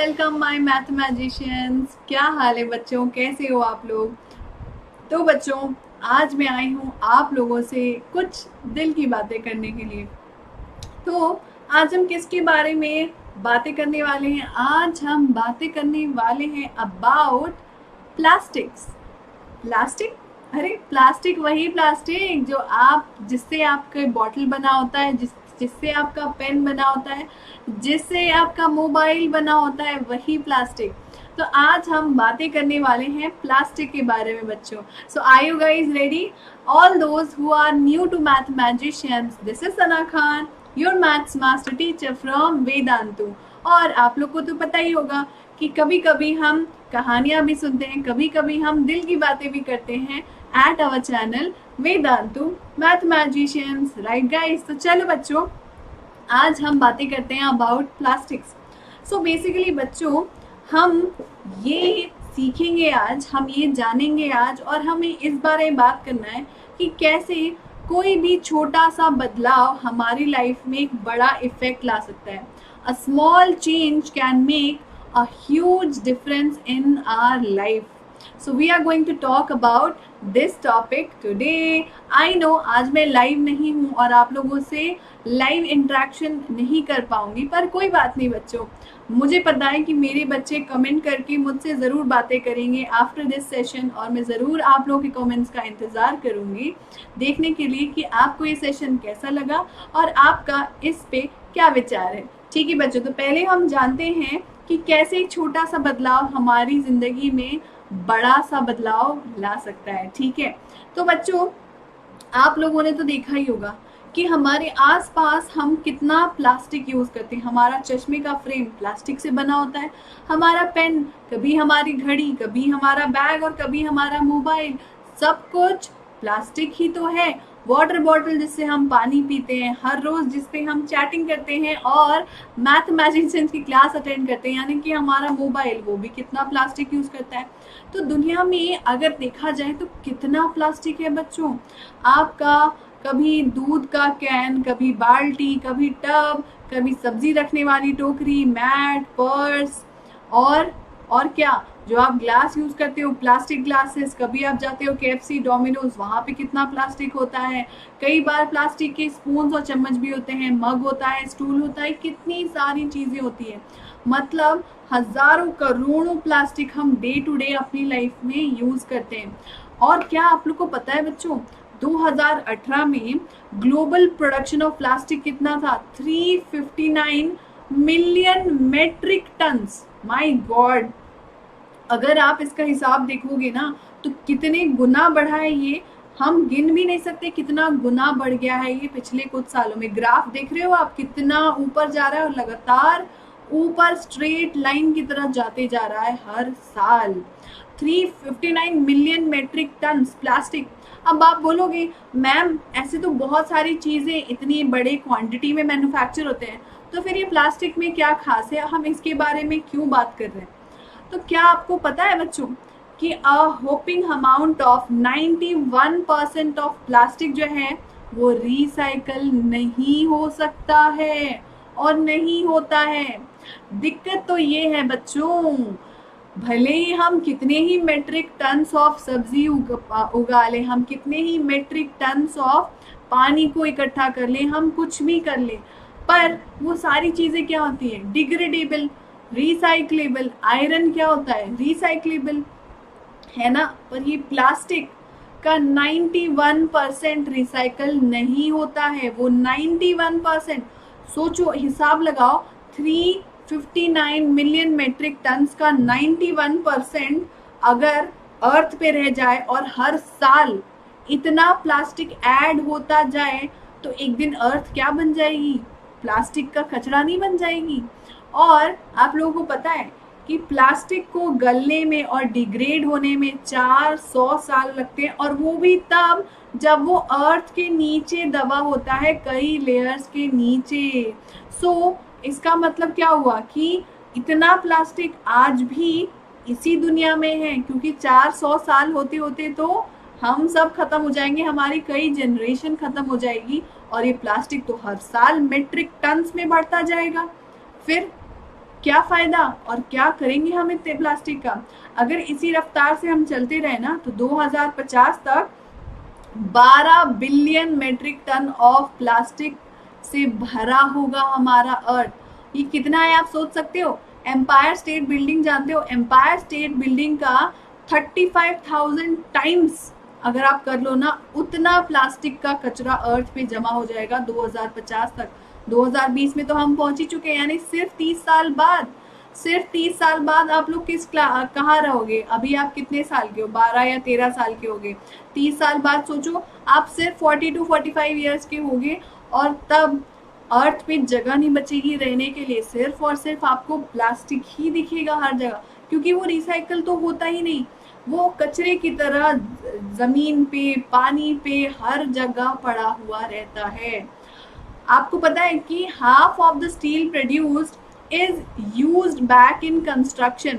Welcome my mathematicians. क्या हाल है बच्चों, कैसे हो आप लोग। तो बच्चों, आज मैं आई हूँ आप लोगों से कुछ दिल की बातें करने के लिए। तो आज हम किसके बारे में बातें करने वाले हैं? आज हम बातें करने वाले हैं अबाउट प्लास्टिक्स। प्लास्टिक, अरे प्लास्टिक वही प्लास्टिक जो जिससे आपका बॉटल बना होता है, जिससे आपका पेन बना होता है, जिससे आपका मोबाइल बना होता है, वही प्लास्टिक। तो आज हम बातें करने वाले हैं प्लास्टिक के बारे में बच्चों। So are you guys ready? All those who are new to mathematicians, this is Sana Khan, your maths master teacher from Vedantu. और आप लोग को तो पता ही होगा कि कभी कभी हम कहानियां भी सुनते हैं, कभी कभी हम दिल की बातें भी करते हैं at our channel Vedantu mathematicians, right guys? तो चलो बच्चों, आज हम बातें करते हैं अबाउट प्लास्टिक्स। सो बेसिकली बच्चों, हम ये सीखेंगे आज, हम ये जानेंगे आज, और हमें इस बारे में बात करना है कि कैसे कोई भी छोटा सा बदलाव हमारी लाइफ में एक बड़ा इफेक्ट ला सकता है। A small change can make a huge difference in our life. So we are going to talk about this topic today. I know आज मैं लाइव नहीं हूँ और आप लोगों से लाइव इंटरेक्शन नहीं कर पाऊंगी, पर कोई बात नहीं बच्चों। मुझे पता है कि मेरे बच्चे कमेंट करके मुझसे ज़रूर बातें करेंगे आफ्टर दिस सेशन, और मैं ज़रूर आप लोगों के कमेंट्स का इंतज़ार करूँगी देखने के लिए कि आपको ये सेशन कैसा लगा और आपका इस पे क्या विचार है। ठीक है बच्चों, तो पहले हम जानते हैं कि कैसे एक छोटा सा बदलाव हमारी जिंदगी में बड़ा सा बदलाव ला सकता है। ठीक है, तो बच्चों आप लोगों ने तो देखा ही होगा कि हमारे आसपास हम कितना प्लास्टिक यूज करते हैं। हमारा चश्मे का फ्रेम प्लास्टिक से बना होता है, हमारा पेन, कभी हमारी घड़ी, कभी हमारा बैग और कभी हमारा मोबाइल, सब कुछ प्लास्टिक ही तो है। वाटर बॉटल जिससे हम पानी पीते हैं हर रोज, जिसपे हम चैटिंग करते हैं और मैथमेटिशियंस की क्लास अटेंड करते हैं, यानी कि हमारा मोबाइल, वो भी कितना प्लास्टिक यूज करता है। तो दुनिया में अगर देखा जाए तो कितना प्लास्टिक है बच्चों। आपका कभी दूध का कैन, कभी बाल्टी, कभी टब, कभी सब्जी रखने वाली टोकरी, मैट, पर्स, और क्या, जो आप ग्लास यूज करते हो प्लास्टिक ग्लासेस, कभी आप जाते हो KFC, डोमिनोज, वहां पे कितना प्लास्टिक होता है। कई बार प्लास्टिक के स्पून और चम्मच भी होते हैं, मग होता है, स्टूल होता है, कितनी सारी चीजें होती है। मतलब हजारों करोड़ों प्लास्टिक हम डे टू डे अपनी लाइफ में यूज करते हैं। और क्या आप लोग को पता है बच्चों, 2018 में ग्लोबल प्रोडक्शन ऑफ प्लास्टिक कितना था? 359 million metric tons. My god, अगर आप इसका हिसाब देखोगे ना तो कितने गुना बढ़ा है ये, हम गिन भी नहीं सकते कितना गुना बढ़ गया है ये पिछले कुछ सालों में। ग्राफ देख रहे हो आप, कितना ऊपर जा रहा है और लगातार ऊपर स्ट्रेट लाइन की तरफ जाते जा रहा है हर साल। 359 मिलियन मेट्रिक टन प्लास्टिक। अब आप बोलोगे मैम ऐसे तो बहुत सारी चीजें इतनी बड़े क्वांटिटी में मैन्युफैक्चर होते हैं, तो फिर ये प्लास्टिक में क्या खास है, हम इसके बारे में क्यों बात कर रहे हैं? तो क्या आपको पता है बच्चों कि a whopping amount of 91% of plastic जो है वो रिसाइकल नहीं हो सकता है और नहीं होता है। दिक्कत तो ये है बच्चों, भले ही हम कितने ही मेट्रिक टन्स ऑफ सब्जी उगा ले, हम कितने ही मेट्रिक टन्स ऑफ पानी को इकट्ठा कर ले, हम कुछ भी कर ले, पर वो सारी चीजें क्या होती है? Degradable, recyclable. आयरन क्या होता है? रिसाइक्लेबल है ना। पर ये प्लास्टिक का 91% रिसाइकल नहीं होता है। वो 91%, सोचो, हिसाब लगाओ, 359 मिलियन मेट्रिक टन्स का 91% अगर अर्थ पे रह जाए और हर साल इतना प्लास्टिक ऐड होता जाए तो एक दिन अर्थ क्या बन जाएगी? प्लास्टिक का कचरा नहीं बन जाएगी। और आप लोगों को पता है कि प्लास्टिक को गलने में और डिग्रेड होने में 400 साल लगते हैं, और वो भी तब जब वो अर्थ के नीचे दबा होता है, कई लेयर्स के नीचे। सो इसका मतलब क्या हुआ कि इतना प्लास्टिक आज भी इसी दुनिया में है, क्योंकि 400 साल होते होते तो हम सब खत्म हो जाएंगे, हमारी कई जनरेशन खत्म हो जाएगी, और ये प्लास्टिक तो हर साल मेट्रिक टन्स में बढ़ता जाएगा। फिर क्या फायदा और क्या करेंगे हम इतने प्लास्टिक का? अगर इसी रफ्तार से हम चलते रहे ना तो 2050 तक 12 billion metric ton of plastic से भरा होगा हमारा अर्थ। ये कितना है आप सोच सकते हो? एम्पायर स्टेट बिल्डिंग जानते हो? एम्पायर स्टेट बिल्डिंग का 35,000 टाइम्स अगर आप कर लो ना, उतना प्लास्टिक का कचरा अर्थ पे जमा हो जाएगा 2050 तक। 2020 में तो हम पहुंच ही चुके हैं, यानी सिर्फ 30 साल बाद, सिर्फ 30 साल बाद आप लोग कहाँ रहोगे? अभी आप कितने साल के हो? 12 या 13 साल के होगे। 30 साल बाद सोचो आप सिर्फ 40 to 45 ईयर्स के होगे, और तब अर्थ पे जगह नहीं बचेगी रहने के लिए। सिर्फ और सिर्फ आपको प्लास्टिक ही दिखेगा हर जगह, क्योंकि वो रिसाइकल तो होता ही नहीं, वो कचरे की तरह जमीन पे, पानी पे, हर जगह पड़ा हुआ रहता है। आपको पता है कि half of the steel produced is used back in construction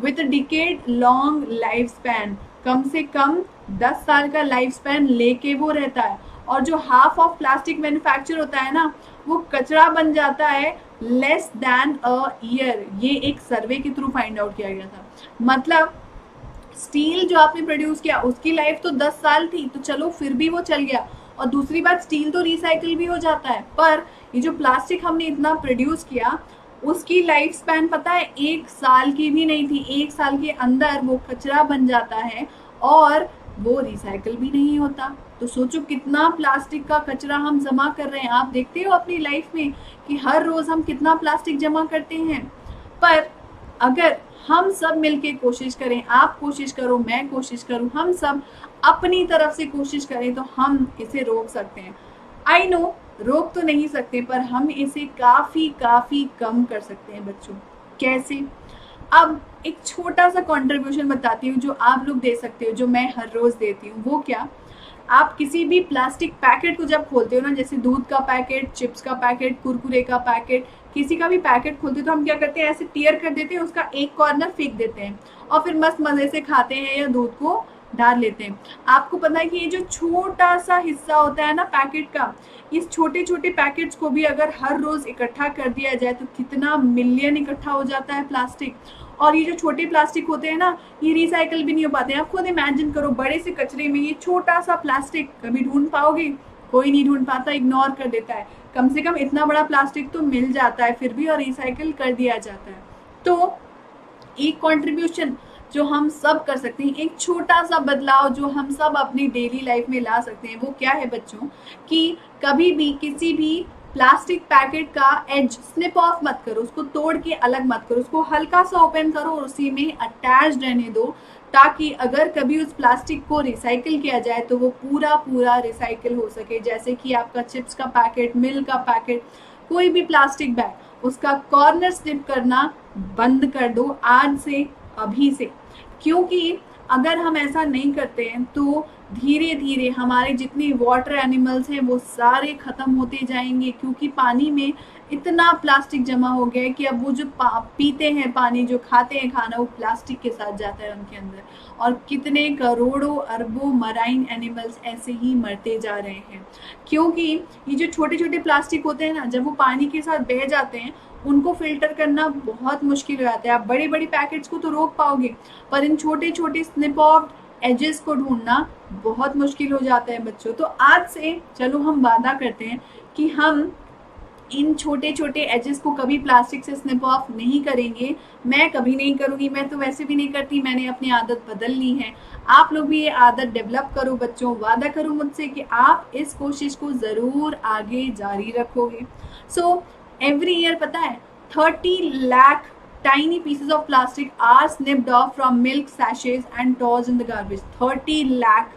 with a decade long lifespan। कम से कम 10 साल का लाइफ स्पैन लेके वो रहता है। और जो हाफ ऑफ प्लास्टिक मैन्युफैक्चर होता है ना, वो कचरा बन जाता है लेस देन अ ईयर। ये एक सर्वे के थ्रू फाइंड आउट किया गया था। मतलब स्टील जो आपने प्रोड्यूस किया उसकी लाइफ तो 10 साल थी, तो चलो फिर भी वो चल गया। और दूसरी बात, स्टील तो रिसाइकिल भी हो जाता है, पर ये जो प्लास्टिक हमने इतना प्रोड्यूस किया उसकी लाइफ स्पैन पता है 1 साल की भी नहीं थी। 1 साल के अंदर वो कचरा बन जाता है और वो रिसाइकिल भी नहीं होता। तो सोचो कितना प्लास्टिक का कचरा हम जमा कर रहे हैं। आप देखते हो अपनी लाइफ में कि हर रोज हम कितना प्लास्टिक जमा करते हैं। पर अगर हम सब मिलके कोशिश करें, आप कोशिश करो, मैं कोशिश करूं, हम सब अपनी तरफ से कोशिश करें, तो हम इसे रोक सकते हैं। आई नो रोक तो नहीं सकते, पर हम इसे काफी काफी कम कर सकते हैं बच्चों। कैसे? अब एक छोटा सा कंट्रीब्यूशन बताती हूँ जो आप लोग दे सकते हो, जो मैं हर रोज देती हूँ। वो क्या? आप किसी भी प्लास्टिक पैकेट को जब खोलते हो ना, जैसे दूध का पैकेट, चिप्स का पैकेट, कुरकुरे का पैकेट, किसी का भी पैकेट खोलते हो तो हम क्या करते हैं? ऐसे टीयर कर देते हैं, उसका एक कॉर्नर फेंक देते हैं और फिर मस्त मजे से खाते हैं या दूध को डाल लेते हैं। आपको पता है कि ये जो छोटा सा हिस्सा होता है ना पैकेट का, इस छोटे छोटे पैकेट्स को भी अगर हर रोज इकट्ठा कर दिया जाए तो कितना मिलियन इकट्ठा हो जाता है प्लास्टिक। और ये जो छोटे प्लास्टिक होते हैं ना, ये रिसाइकल भी नहीं हो पाते हैं। आप खुद इमेजिन करो, बड़े से कचरे में ये छोटा सा प्लास्टिक कभी ढूंढ पाओगे? कोई नहीं ढूंढ पाता, इग्नोर कर देता है। कम से कम इतना बड़ा प्लास्टिक तो मिल जाता है फिर भी, और रिसाइकिल कर दिया जाता है। तो एक कॉन्ट्रीब्यूशन जो हम सब कर सकते हैं, एक छोटा सा बदलाव जो हम सब अपनी डेली लाइफ में ला सकते हैं, वो क्या है बच्चों? कि कभी भी किसी भी प्लास्टिक पैकेट का एज स्निप ऑफ मत करो, उसको तोड़ के अलग मत करो, उसको हल्का सा ओपन करो और उसी में अटैच रहने दो, ताकि अगर कभी उस प्लास्टिक को रिसाइकिल किया जाए तो वो पूरा पूरा रिसाइकिल हो सके। जैसे कि आपका चिप्स का पैकेट, मिल्क का पैकेट, कोई भी प्लास्टिक बैग, उसका कॉर्नर स्निप करना बंद कर दो आज से, अभी से। क्योंकि अगर हम ऐसा नहीं करते हैं तो धीरे धीरे हमारे जितने वाटर एनिमल्स हैं वो सारे खत्म होते जाएंगे, क्योंकि पानी में इतना प्लास्टिक जमा हो गया है कि अब वो जो पीते हैं पानी, जो खाते हैं खाना, वो प्लास्टिक के साथ जाता है उनके अंदर। और कितने करोड़ों अरबों मराइन एनिमल्स ऐसे ही मरते जा रहे हैं, क्योंकि ये जो छोटे छोटे प्लास्टिक होते हैं ना, जब वो पानी के साथ बह जाते हैं उनको फिल्टर करना बहुत मुश्किल हो जाता है। आप बड़े बड़े पैकेट्स को तो रोक पाओगे, पर इन छोटे छोटे स्निप ऑफ एजेस को ढूंढना बहुत मुश्किल हो जाता है बच्चों। तो आज से चलो हम वादा करते हैं कि हम इन छोटे छोटे एजेस को कभी प्लास्टिक से स्निप ऑफ नहीं करेंगे। मैं कभी नहीं करूंगी, मैं तो वैसे भी नहीं करती, मैंने अपनी आदत बदल ली है। आप लोग भी ये आदत डेवलप करो बच्चों। वादा करो मुझसे कि आप इस कोशिश को जरूर आगे जारी रखोगे। सो एवरी ईयर पता है 30 lakh tiny pieces of plastic are snipped off from milk sachets and tossed in the garbage। 30 lakh.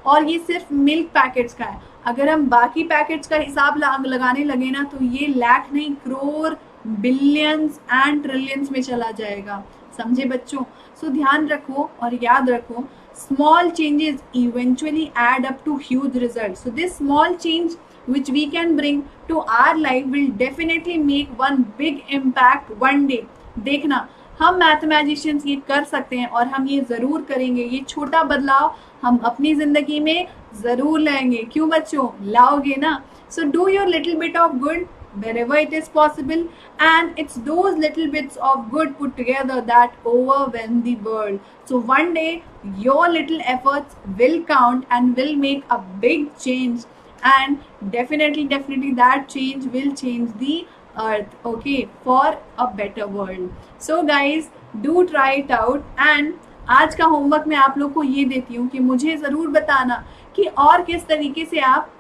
और ये सिर्फ मिल्क पैकेट्स का है। अगर हम बाकी पैकेट्स का हिसाब लगाने लगे ना तो ये लाख नहीं, करोड़, बिलियंस एंड ट्रिलियंस में चला जाएगा। समझे बच्चों? सो ध्यान रखो और याद रखो, small changes eventually add up to huge results। So this small change which we can bring to our life will definitely make one big impact one day। देखना, हम मैथमेटिशियंस ये कर सकते हैं और हम ये जरूर करेंगे। ये छोटा बदलाव हम अपनी जिंदगी में जरूर लाएंगे। क्यों बच्चों? लाओगे ना? So do your little bit of good wherever it is possible, and it's those little bits of good put together that overwhelm the world. So one day your little efforts will count and will make a big change, and definitely that change will change the earth, okay, for a better world. So guys, do try it out. And आज का homework मैं आप लोग को ये देती हूँ कि मुझे ज़रूर बताना कि और किस तरीके से आप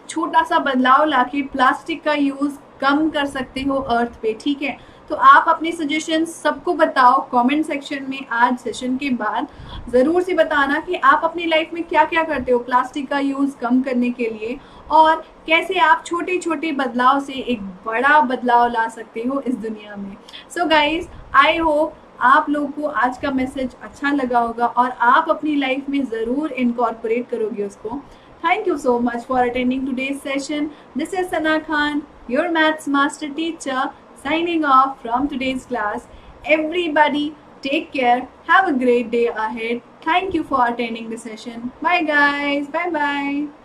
छोटा सा बदलाव लाके प्लास्टिक का यूज़ कम कर सकते हो अर्थ पे, ठीक है। तो आप अपने सजेशंस सबको बताओ कमेंट सेक्शन में। आज सेशन के बाद ज़रूर से बताना कि आप अपनी लाइफ में क्या क्या करते हो प्लास्टिक का यूज़ कम करने के लिए, और कैसे आप छोटे छोटे बदलाव से एक बड़ा बदलाव ला सकते हो इस दुनिया में। सो गाइज, आई होप आप लोग को आज का मैसेज अच्छा लगा होगा और आप अपनी लाइफ में ज़रूर इनकॉर्पोरेट करोगे उसको। Thank you so much for attending today's session. This is Sana Khan, your maths master teacher, signing off from today's class. Everybody, take care. Have a great day ahead. Thank you for attending the session. Bye guys. Bye bye.